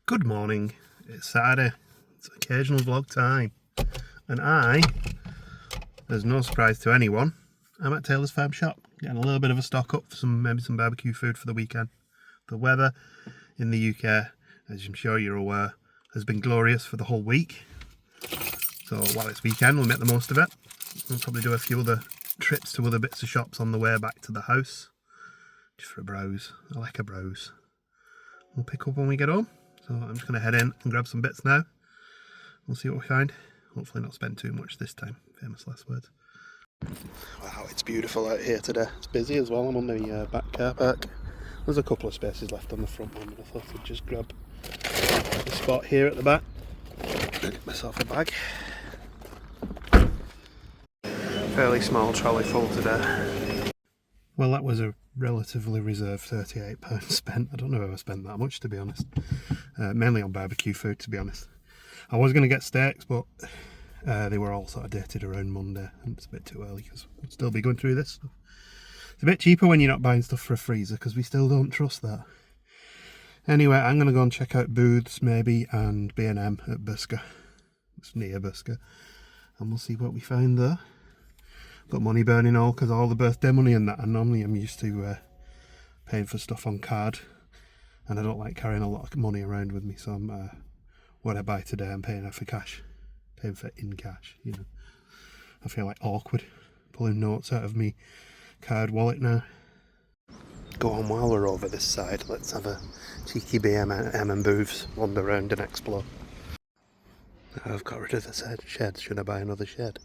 Good morning, it's Saturday, it's occasional vlog time, and I, as no surprise to anyone, I'm at Taylor's Farm Shop, getting a little bit of a stock up for maybe some barbecue food for the weekend. The weather in the UK, as I'm sure you're aware, has been glorious for the whole week, so while it's weekend we'll make the most of it. We'll probably do a few other trips to other bits of shops on the way back to the house, just for a browse. I like a browse. We'll pick up when we get home. So I'm just going to head in and grab some bits now. We'll see what we find. Hopefully not spend too much this time. Famous last words. Wow, it's beautiful out here today. It's busy as well. I'm on the back car park. There's a couple of spaces left on the front one, but I thought I'd just grab a spot here at the back and get myself a bag. Fairly small trolley full today. Well, that was a relatively reserved £38 spent. I don't know if I spent that much, to be honest. Mainly on barbecue food, to be honest. I was going to get steaks, but they were all sort of dated around Monday, and it's a bit too early because we'll still be going through this stuff. It's a bit cheaper when you're not buying stuff for a freezer because we still don't trust that. Anyway, I'm going to go and check out Booths maybe and B&M at Bluesky. It's near Bluesky, and we'll see what we find there. Got money burning all because all the birthday money and that, and normally I'm used to paying for stuff on card, and I don't like carrying a lot of money around with me, so I'm what I buy today I'm paying for cash, paying for in cash, you know. I feel like awkward pulling notes out of me card wallet now. Go on, while we're over this side, let's have a cheeky B&M and Booths, wander around and explore. I've got rid of the shed, should I buy another shed?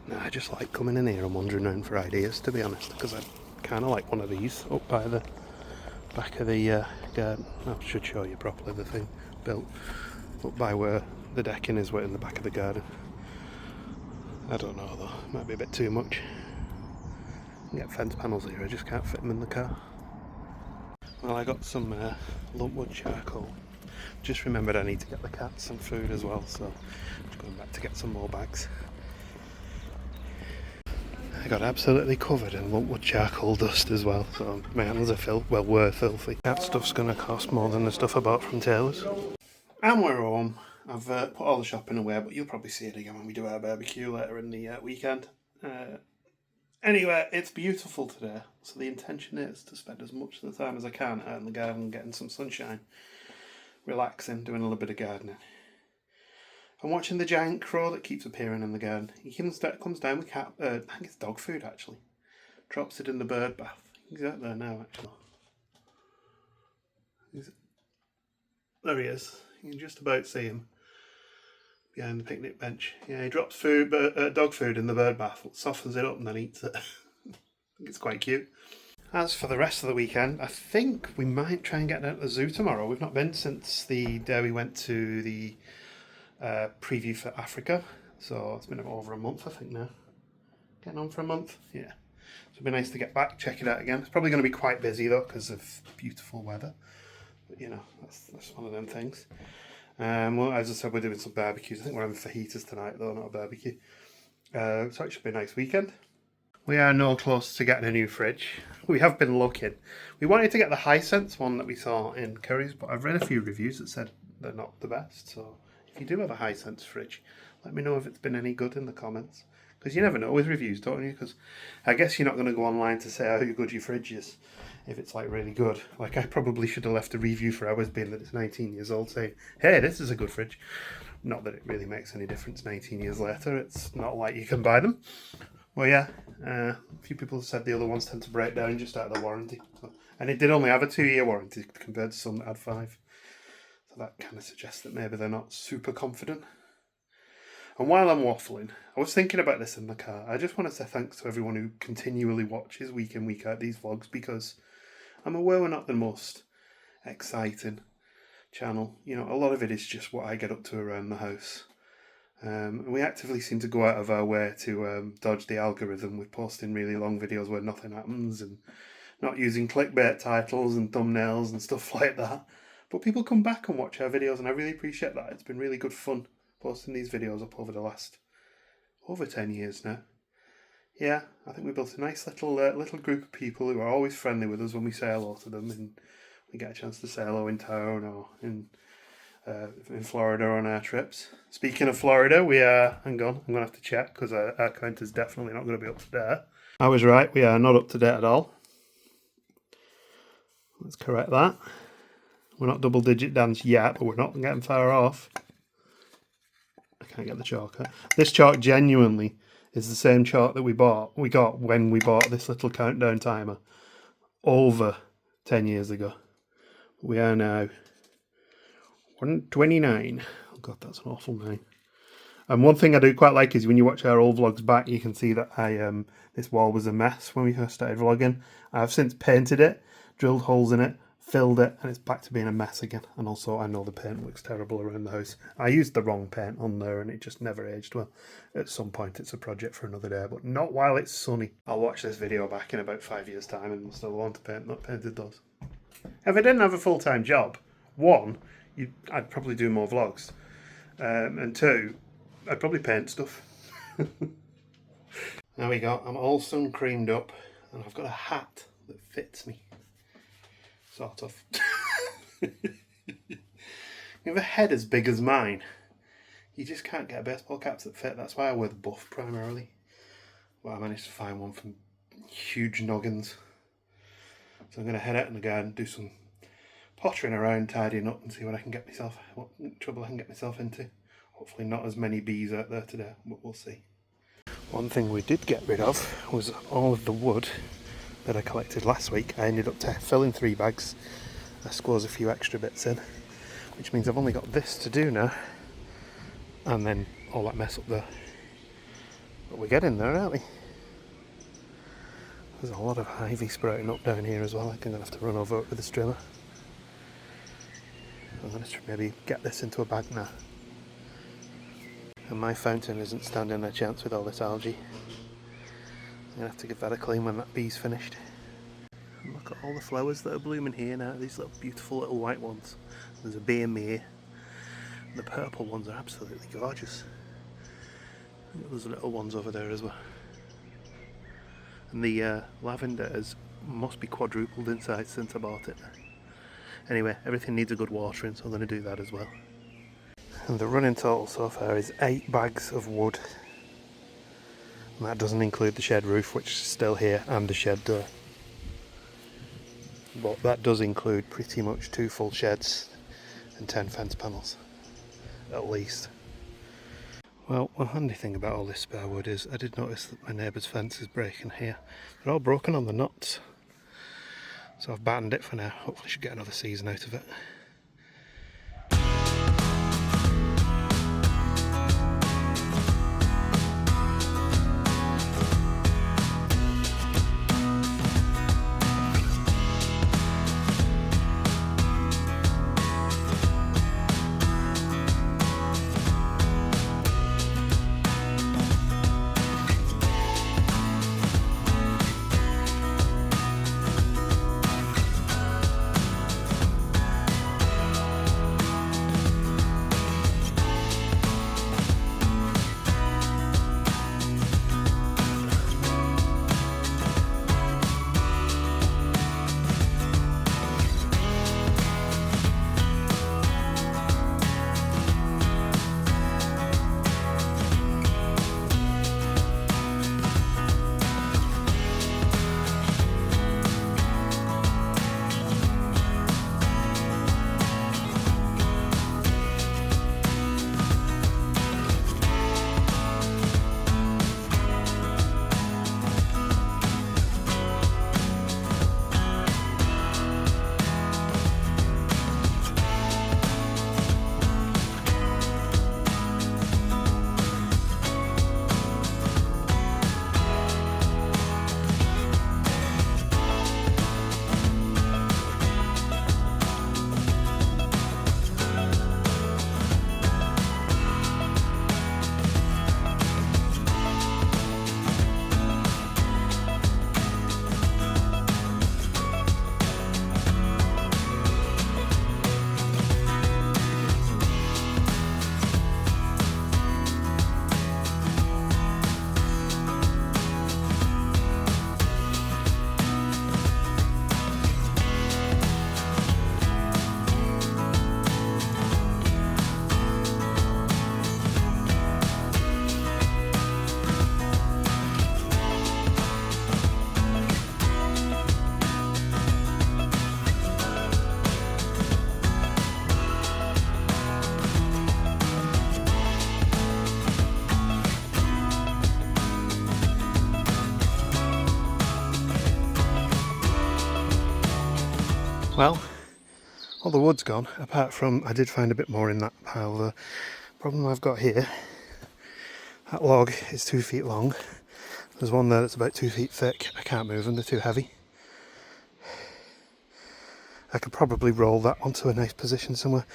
No, I just like coming in here and wandering around for ideas, to be honest, because I kind of like one of these up by the back of the garden. I should show you properly the thing built up by where the decking is, in the back of the garden. I don't know though, might be a bit too much. I can get fence panels here, I just can't fit them in the car. Well, I got some lumpwood charcoal. Just remembered I need to get the cats some food as well, so I'm just going back to get some more bags. I got absolutely covered in lumpwood charcoal dust as well, so my hands are were filthy. That stuff's going to cost more than the stuff I bought from Taylor's. And we're home. I've put all the shopping away, but you'll probably see it again when we do our barbecue later in the weekend. Anyway, it's beautiful today, so the intention is to spend as much of the time as I can out in the garden getting some sunshine, relaxing, doing a little bit of gardening. I'm watching the giant crow that keeps appearing in the garden. He comes down with I think it's dog food actually. Drops it in the bird bath. He's out there now actually. There he is. You can just about see him behind the picnic bench. Yeah, he drops dog food in the bird bath, softens it up and then eats it. I think it's quite cute. As for the rest of the weekend, I think we might try and get down to the zoo tomorrow. We've not been since the day we went to the preview for Africa, so it's been over a month I think now. Getting on for a month, yeah. So it'd be nice to get back, check it out again. It's probably going to be quite busy though because of beautiful weather, but you know, that's one of them things. Well, as I said, we're doing some barbecues. I think we're having fajitas tonight though, not a barbecue. So it should be a nice weekend. We are no close to getting a new fridge. We have been looking. We wanted to get the Hisense one that we saw in Curry's, but I've read a few reviews that said they're not the best, so if you do have a Hisense fridge, let me know if it's been any good in the comments. Because you never know with reviews, don't you? Because I guess you're not going to go online to say how good your fridge is if it's like really good. Like I probably should have left a review for ours being that it's 19 years old saying, hey, this is a good fridge. Not that it really makes any difference 19 years later. It's not like you can buy them. Well, yeah, a few people have said the other ones tend to break down just out of the warranty. And it did only have a 2-year warranty compared to some that had 5. So that kind of suggests that maybe they're not super confident. And while I'm waffling, I was thinking about this in the car. I just want to say thanks to everyone who continually watches week in, week out these vlogs, because I'm aware we're not the most exciting channel. You know, a lot of it is just what I get up to around the house. We actively seem to go out of our way to dodge the algorithm with posting really long videos where nothing happens and not using clickbait titles and thumbnails and stuff like that. But people come back and watch our videos, and I really appreciate that. It's been really good fun posting these videos up over the last over 10 years now. Yeah, I think we built a nice little group of people who are always friendly with us when we say hello to them, and we get a chance to say hello in town or in Florida on our trips. Speaking of Florida, we are, hang on, I'm going to have to check because our count is definitely not going to be up to date. I was right, we are not up to date at all. Let's correct that. We're not double digit dance yet, but we're not getting far off. I can't get the chalk out. This chalk genuinely is the same chalk that we got when we bought this little countdown timer over 10 years ago. We are now 129. Oh god, that's an awful name. And one thing I do quite like is when you watch our old vlogs back, you can see that this wall was a mess when we first started vlogging. I've since painted it, drilled holes in it, filled it, and it's back to being a mess again. And also I know the paint looks terrible around the house. I used the wrong paint on there and it just never aged well. At some point it's a project for another day, but not while it's sunny. I'll watch this video back in about 5 years time and we'll still want to paint, not painted those. If I didn't have a full-time job, one, I'd probably do more vlogs. And two, I'd probably paint stuff. There we go, I'm all sun creamed up and I've got a hat that fits me. Sort of. You have a head as big as mine. You just can't get baseball caps that fit. That's why I wear the buff primarily. Well, I managed to find one from huge noggins. So I'm going to head out in the garden, do some pottering around, tidying up and see what trouble I can get myself into. Hopefully not as many bees out there today, but we'll see. One thing we did get rid of was all of the wood that I collected last week. I ended up filling 3 bags. I squoze a few extra bits in, which means I've only got this to do now, and then all that mess up there. But we're getting there, aren't we? There's a lot of ivy sprouting up down here as well. I think I'm going to have to run over it with a trimmer. I'm going to maybe get this into a bag now. And my fountain isn't standing a chance with all this algae. I'm going to have to give that a clean when that bee's finished. And look at all the flowers that are blooming here now, these little beautiful little white ones. There's a bee in me here. And the purple ones are absolutely gorgeous. There's little ones over there as well. And the lavender must be quadrupled in size since I bought it. Anyway, everything needs a good watering, so I'm going to do that as well. And the running total so far is 8 bags of wood. And that doesn't include the shed roof, which is still here, and the shed door. But that does include pretty much 2 full sheds and 10 fence panels, at least. Well, one handy thing about all this spare wood is I did notice that my neighbour's fence is breaking here. They're all broken on the nuts. So I've battened it for now. Hopefully should get another season out of it. Well, all the wood's gone, apart from I did find a bit more in that pile. The problem I've got here, that log is 2 feet long. There's one there that's about 2 feet thick. I can't move them, they're too heavy. I could probably roll that onto a nice position somewhere.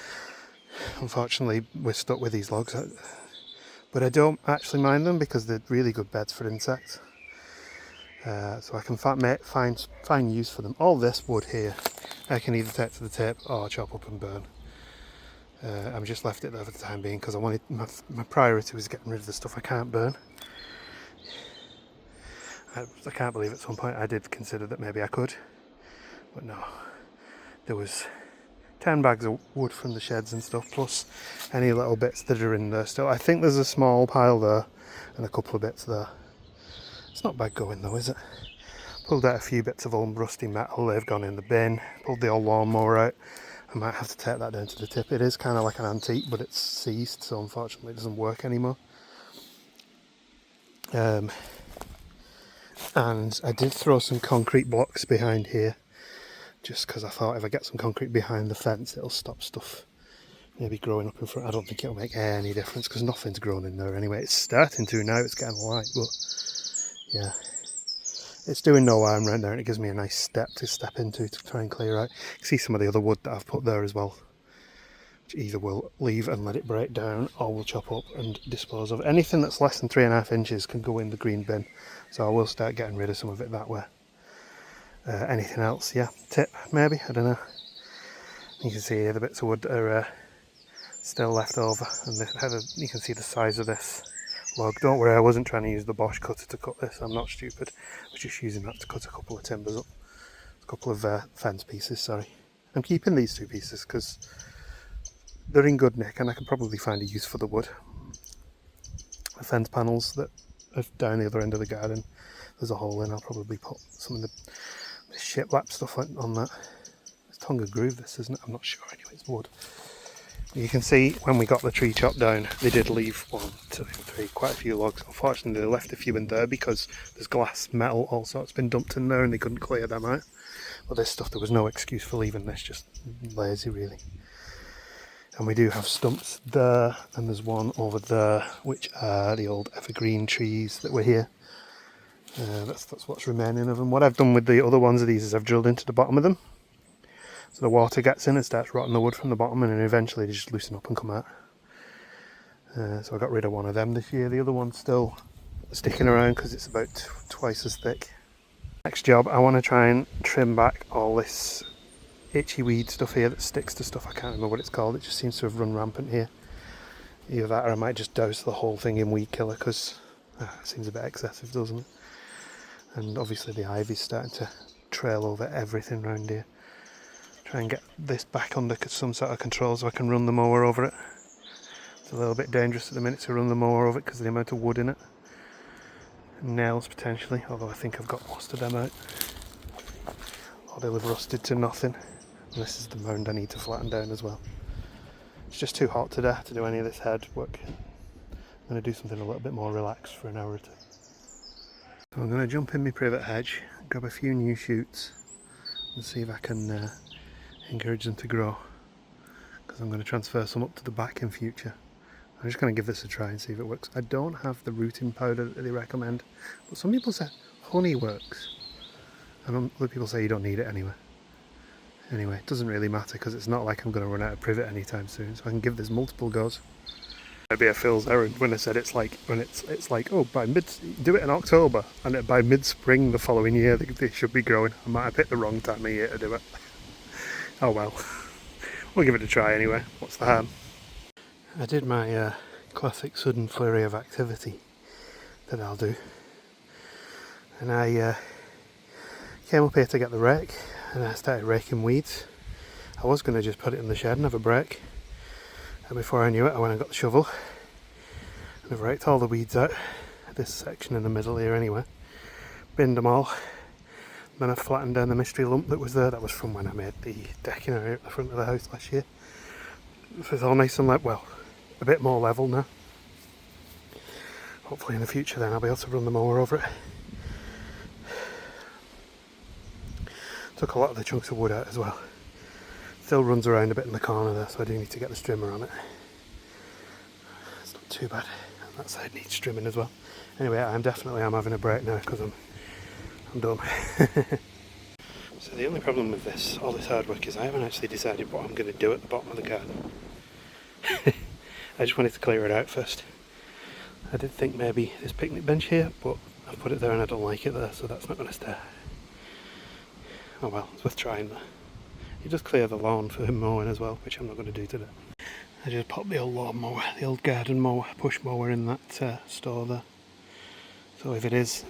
Unfortunately, we're stuck with these logs. But I don't actually mind them because they're really good beds for insects. So I can find use for them. All this wood here, I can either take to the tip or chop up and burn. I've just left it there for the time being because I wanted my priority was getting rid of the stuff I can't burn. I can't believe at some point I did consider that maybe I could, but no. There was 10 bags of wood from the sheds and stuff, plus any little bits that are in there still. I think there's a small pile there and a couple of bits there. It's not bad going though, is it? Pulled out a few bits of old rusty metal, they've gone in the bin. Pulled the old lawnmower out. I might have to take that down to the tip. It is kind of like an antique, but it's seized, so unfortunately it doesn't work anymore. And I did throw some concrete blocks behind here, just because I thought if I get some concrete behind the fence, it'll stop stuff maybe growing up in front. I don't think it'll make any difference because nothing's grown in there anyway. It's starting to now, it's getting light, but yeah. It's doing no harm right now, and it gives me a nice step to step into to try and clear out. You can see some of the other wood that I've put there as well, which either we'll leave and let it break down, or we'll chop up and dispose of. Anything that's less than 3.5 inches can go in the green bin, so I will start getting rid of some of it that way. Anything else, yeah, tip maybe, I don't know. You can see here the bits of wood that are still left over, and you can see the size of this log. Don't worry, I wasn't trying to use the Bosch cutter to cut this, I'm not stupid. I was just using that to cut a couple of timbers up. A couple of fence pieces, sorry. I'm keeping these 2 pieces because they're in good nick and I can probably find a use for the wood. The fence panels that are down the other end of the garden, there's a hole in. I'll probably put some of the shiplap stuff on that. It's Tonga groove this, isn't it? I'm not sure anyway, it's wood. You can see when we got the tree chopped down, they did leave 1, 2, 3, quite a few logs. Unfortunately, they left a few in there because there's glass, metal, all sorts been dumped in there and they couldn't clear them out. But this stuff, there was no excuse for leaving this, just lazy really. And we do have stumps there, and there's one over there, which are the old evergreen trees that were here. That's what's remaining of them. What I've done with the other ones of these is I've drilled into the bottom of them. So the water gets in and starts rotting the wood from the bottom, and then eventually they just loosen up and come out. So I got rid of one of them this year. The other one's still sticking around because it's about twice as thick. Next job, I want to try and trim back all this itchy weed stuff here that sticks to stuff. I can't remember what it's called. It just seems to have run rampant here. Either that or I might just douse the whole thing in weed killer because it seems a bit excessive, doesn't it? And obviously the ivy's starting to trail over everything around here. Try and get this back under some sort of control so I can run the mower over it. It's a little bit dangerous at the minute to run the mower over it because of the amount of wood in it. And nails potentially, although I think I've got most of them out. Or they'll have rusted to nothing. And this is the mound I need to flatten down as well. It's just too hot today to do any of this head work. I'm going to do something a little bit more relaxed for an hour or 2. So I'm going to jump in my privet hedge, grab a few new shoots and see if I can encourage them to grow, because I'm going to transfer some up to the back in future. I'm just going to give this a try and see if it works. I don't have the rooting powder that they recommend, but some people say honey works, and other people say you don't need it anyway. Anyway, it doesn't really matter because it's not like I'm going to run out of privet anytime soon, so I can give this multiple goes. Maybe a Phil's errand when I said it's like oh, by do it in October, and by mid-spring the following year they should be growing. I might have picked the wrong time of year to do it. Oh well, we'll give it a try anyway. What's the harm? I did my classic sudden flurry of activity that I'll do, and I came up here to get the rake, and I started raking weeds. I was going to just put it in the shed and have a break, and before I knew it I went and got the shovel and I've raked all the weeds out, this section in the middle here anyway, binned them all. Then I flattened down the mystery lump that was there. That was from when I made the decking area at the front of the house last year. So it's all nice and well, a bit more level now. Hopefully in the future then I'll be able to run the mower over it. Took a lot of the chunks of wood out as well. Still runs around a bit in the corner there, so I do need to get the trimmer on it. It's not too bad. And that side needs trimming as well. Anyway, I'm having a break now because I'm done. So the only problem with all this hard work is I haven't actually decided what I'm going to do at the bottom of the garden. I just wanted to clear it out first. I did think maybe this picnic bench here, but I've put it there and I don't like it there, so that's not going to stay. Oh well, it's worth trying though. You just clear the lawn for mowing as well, which I'm not going to do today. I just popped the old lawn mower, the old garden mower, push mower in that store there. So if it is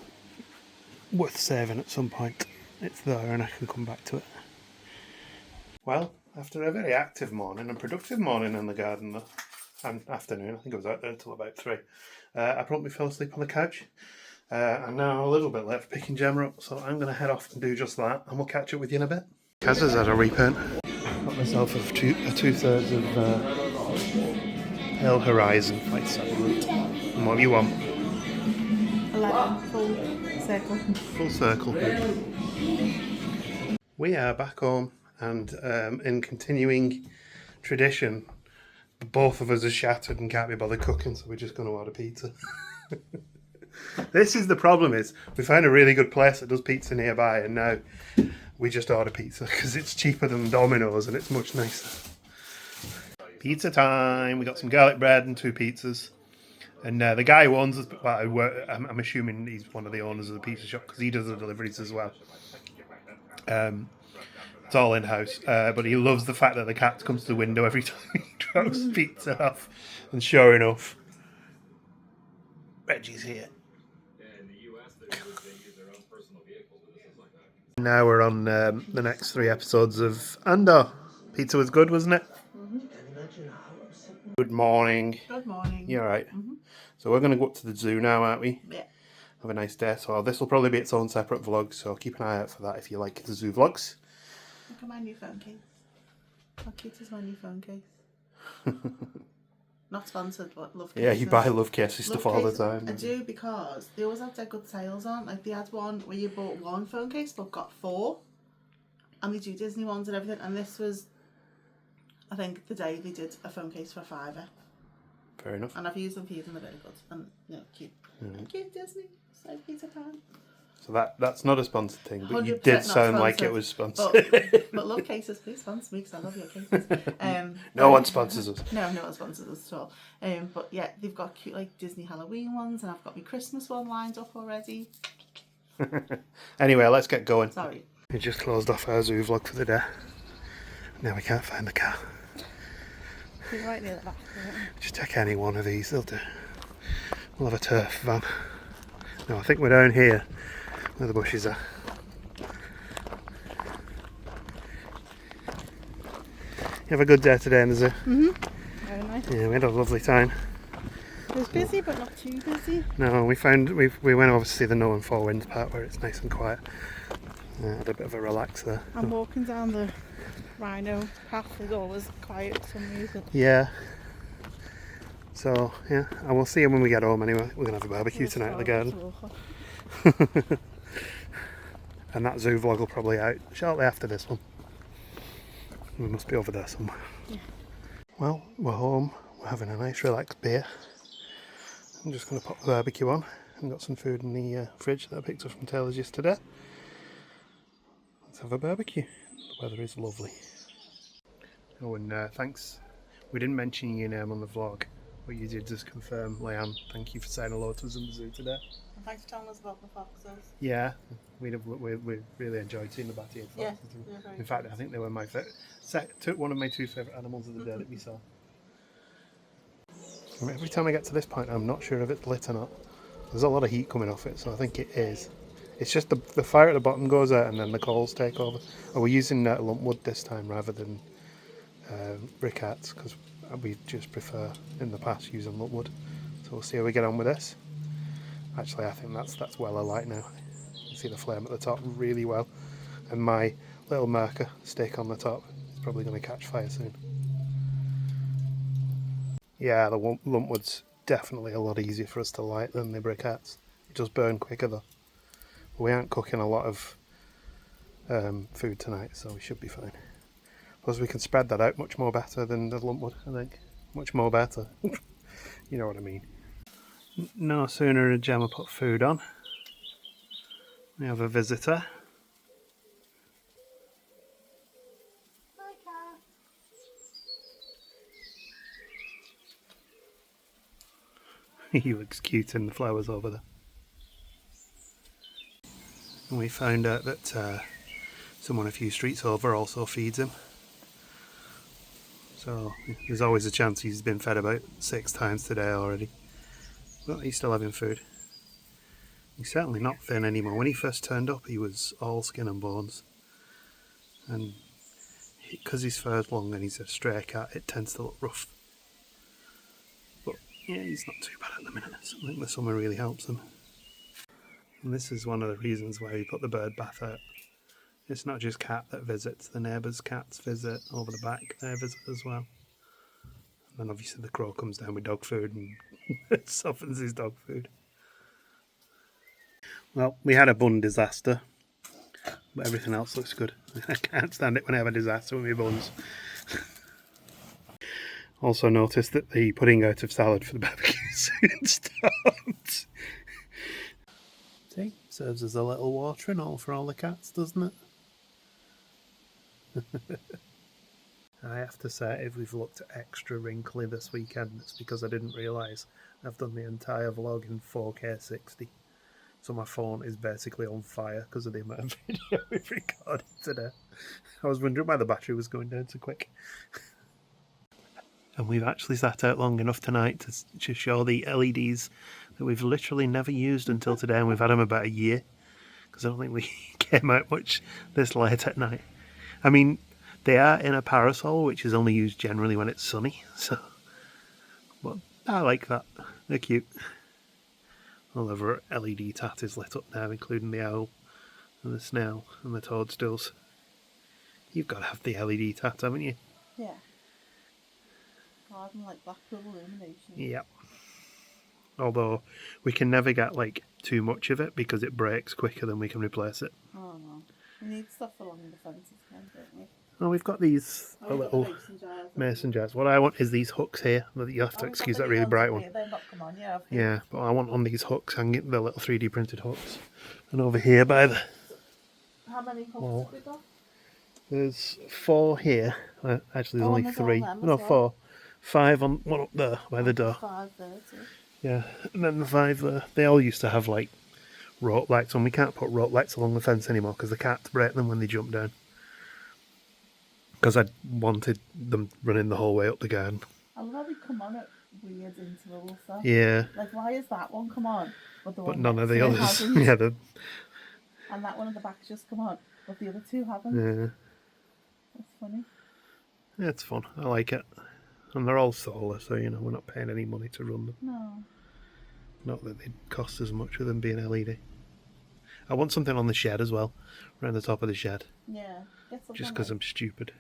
worth saving at some point, it's there and I can come back to it. Well, after a very active morning and productive morning in the garden though, and afternoon, I think I was out there until about 3, I promptly fell asleep on the couch. I'm now a little bit late for picking Gemma up, so I'm going to head off and do just that, and we'll catch up with you in a bit. Kaz has had a repaint. Got myself a 2/3 of Pale Horizon White Satin. And what do you want? 11, full circle. Full circle. We are back home, and in continuing tradition, both of us are shattered and can't be bothered cooking, so we're just going to order pizza. This is the problem: is we found a really good place that does pizza nearby, and now we just order pizza because it's cheaper than Domino's and it's much nicer. Pizza time! We got some garlic bread and 2 pizzas. And the guy who owns us, I'm assuming he's one of the owners of the pizza shop because he does the deliveries as well. It's all in-house, but he loves the fact that the cat comes to the window every time he drops pizza off. And sure enough, Reggie's here. Now we're on the next 3 episodes of Andor. Pizza was good, wasn't it? Mm-hmm. Good morning. Good morning. You alright? Mm-hmm. So we're going to go up to the zoo now, aren't we? Yeah. Have a nice day. So this will probably be its own separate vlog, so keep an eye out for that if you like the zoo vlogs. Look at my new phone case. How cute is my new phone case? Not sponsored, but love cases. Yeah, you buy love cases stuff all the time. I do, because they always have their good sales on. Like they had one where you bought 1 phone case but got 4. And they do Disney ones and everything. And this was, I think, the day they did a phone case for £5. Fair enough. And I've used them for years and they're very good. And, cute. Mm-hmm. Cute Disney. So Peter Pan. So that's not a sponsored thing, but you 100% did not sound like it was sponsored. But love cases, please sponsor me because I love your cases. No one sponsors us. No one sponsors us at all. But yeah, they've got cute like Disney Halloween ones, and I've got my Christmas one lined up already. Anyway, let's get going. Sorry. We just closed off our zoo vlog for the day. Now we can't find the car. You're right near the back. Just take any one of these, they'll do. We'll have a turf van. No, I think we're down here where the bushes are. You have a good day today in the zoo? Mm-hmm. Very nice. Yeah, we had a lovely time. It was busy, but not too busy. No, we went over to see the No and Four Winds part where it's nice and quiet. Had a bit of a relax there. I'm walking down the rhino path is always quiet for some reason. Yeah. So, yeah, I will see you when we get home anyway. We're going to have a barbecue tonight at the garden. And that zoo vlog will probably out shortly after this one. We must be over there somewhere. Yeah. Well, we're home. We're having a nice relaxed beer. I'm just going to pop the barbecue on. I've got some food in the fridge that I picked up from Taylor's yesterday. Let's have a barbecue. The weather is lovely. Oh, and thanks. We didn't mention your name on the vlog, but you did just confirm. Leanne, thank you for saying hello to us in the zoo today. And thanks for telling us about the foxes. Yeah, we really enjoyed seeing the bat-eared foxes. Yeah, in fact, I think they were my one of my 2 favourite animals of the day that we saw. Every time I get to this point, I'm not sure if it's lit or not. There's a lot of heat coming off it, so I think it is. It's just the fire at the bottom goes out and then the coals take over. Oh, we're using lump wood this time rather than briquettes because we just prefer in the past using lump wood. So we'll see how we get on with this. Actually, I think that's well alight now. You can see the flame at the top really well, and my little marker stick on the top is probably going to catch fire soon. Yeah, the lump wood's definitely a lot easier for us to light than the briquettes. It does burn quicker though. We aren't cooking a lot of food tonight, so we should be fine. Plus we can spread that out much more better than the lump would, I think. Much more better. You know what I mean. No sooner had Gemma put food on, we have a visitor. Hi, cat. He looks cute in the flowers over there. And we found out that someone a few streets over also feeds him. So there's always a chance he's been fed about 6 times today already. But he's still having food. He's certainly not thin anymore. When he first turned up, he was all skin and bones. And because his fur's long and he's a stray cat, it tends to look rough. But yeah, he's not too bad at the minute. So I think the summer really helps him. And this is one of the reasons why we put the bird bath out. It's not just cat that visits, the neighbours' cats visit over the back, they visit as well. And then obviously the crow comes down with dog food and softens his dog food. Well, we had a bun disaster, but everything else looks good. I can't stand it when I have a disaster with my buns. Also noticed that the putting out of salad for the barbecue soon stopped. See, serves as a little watering hole for all the cats, doesn't it? I have to say, if we've looked extra wrinkly this weekend, it's because I didn't realise I've done the entire vlog in 4K 60. So my phone is basically on fire because of the amount of video we've recorded today. I was wondering why the battery was going down so quick. And we've actually sat out long enough tonight to show the LEDs that we've literally never used until today, and we've had them about a year. Because I don't think we came out much this late at night. I mean, they are in a parasol, which is only used generally when it's sunny. So, but I like that. They're cute. All of our LED tat is lit up now, including the owl and the snail and the toadstools. You've got to have the LED tat, haven't you? Yeah. Garden like Blackpool illumination. Yep. Although we can never get like too much of it because it breaks quicker than we can replace it. Oh no. We need stuff along the fences again, don't we? Well, we've got these little mason jars. What I want is these hooks here. You have to excuse that really bright one. They've not come on yet. Yeah, but I want on these hooks, hanging the little 3D printed hooks. And over here by the... How many hooks have we got? There's 4 here. Actually, there's only 3. No, 4. 5 on one up there by the door. 5 there too. Yeah, and then the 5 there. They all used to have like rope lights on. We can't put rope lights along the fence anymore because the cats break them when they jump down. Because I wanted them running the whole way up the garden. I love how they come on at weird intervals though. Yeah. Like, why is that one come on, but none of the others? Yeah, and that one at the back's just come on, but the other 2 haven't. Yeah. That's funny. Yeah, it's fun. I like it. And they're all solar, so you know we're not paying any money to run them. No. Not that they'd cost as much with them being LED. I want something on the shed as well, around the top of the shed. Yeah. Just because I'm stupid.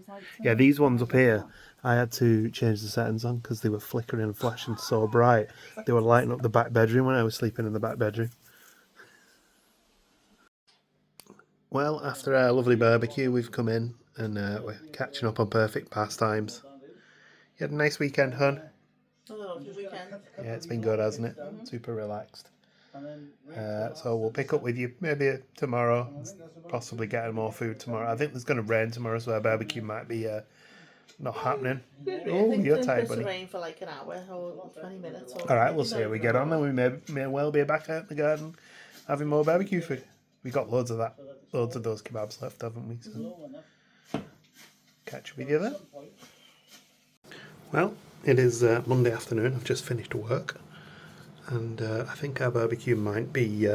Like Yeah, these ones up here, I had to change the settings on because they were flickering and flashing so bright. They were lighting up the back bedroom when I was sleeping in the back bedroom. Well, after our lovely barbecue, we've come in and we're catching up on perfect pastimes. You had a nice weekend, hon? A lovely weekend. Yeah, it's been good, hasn't it? Super relaxed. So we'll pick up with you maybe tomorrow, possibly getting more food tomorrow. I think there's going to rain tomorrow, so our barbecue might be not happening. Oh, you're tired, buddy. Rain for like an hour or 20 minutes. All right, we'll see how we get on, and we may well be back out in the garden having more barbecue food. We got loads of those kebabs left, haven't we? So catch up with you then. Well, it is Monday afternoon. I've just finished work. And I think our barbecue might be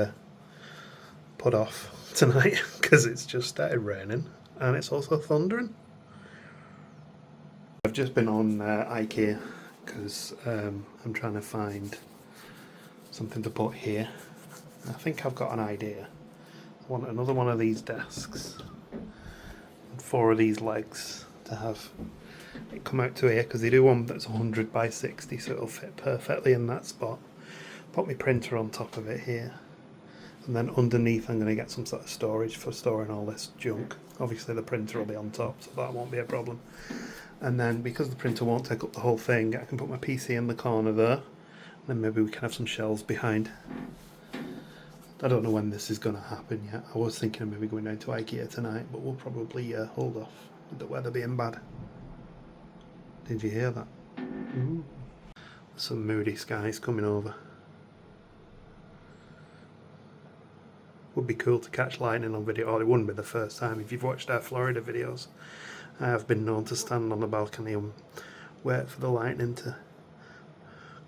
put off tonight because it's just started raining and it's also thundering. I've just been on IKEA because I'm trying to find something to put here. I think I've got an idea. I want another one of these desks and 4 of these legs to have it come out to here because they do one that's 100 by 60, so it'll fit perfectly in that spot. Put my printer on top of it here. And then underneath I'm going to get some sort of storage for storing all this junk. Obviously the printer will be on top, so that won't be a problem. And then because the printer won't take up the whole thing, I can put my PC in the corner there. And then maybe we can have some shelves behind. I don't know when this is going to happen yet. I was thinking of maybe going down to IKEA tonight, but we'll probably hold off with the weather being bad. Did you hear that? Ooh. Some moody skies coming over. Would be cool to catch lightning on video, or it wouldn't be the first time. If you've watched our Florida videos, I have been known to stand on the balcony and wait for the lightning to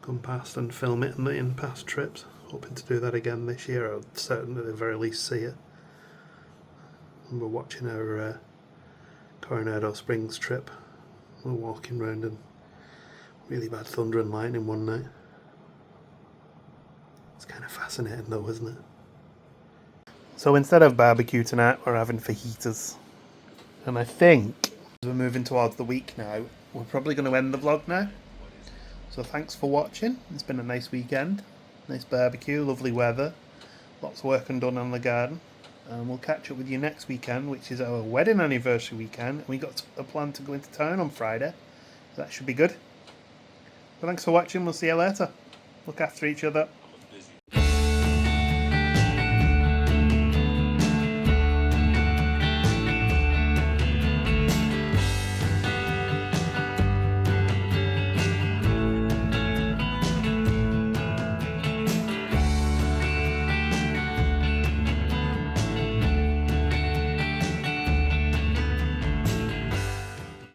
come past and film it in past trips. Hoping to do that again this year, or certainly at the very least see it. And we're watching our Coronado Springs trip. We're walking around and really bad thunder and lightning one night. It's kind of fascinating though, isn't it? So instead of barbecue tonight, we're having fajitas. And I think, as we're moving towards the week now, we're probably going to end the vlog now. So thanks for watching. It's been a nice weekend. Nice barbecue, lovely weather. Lots of work done on the garden. And we'll catch up with you next weekend, which is our wedding anniversary weekend. We got a plan to go into town on Friday. So that should be good. So thanks for watching. We'll see you later. Look after each other.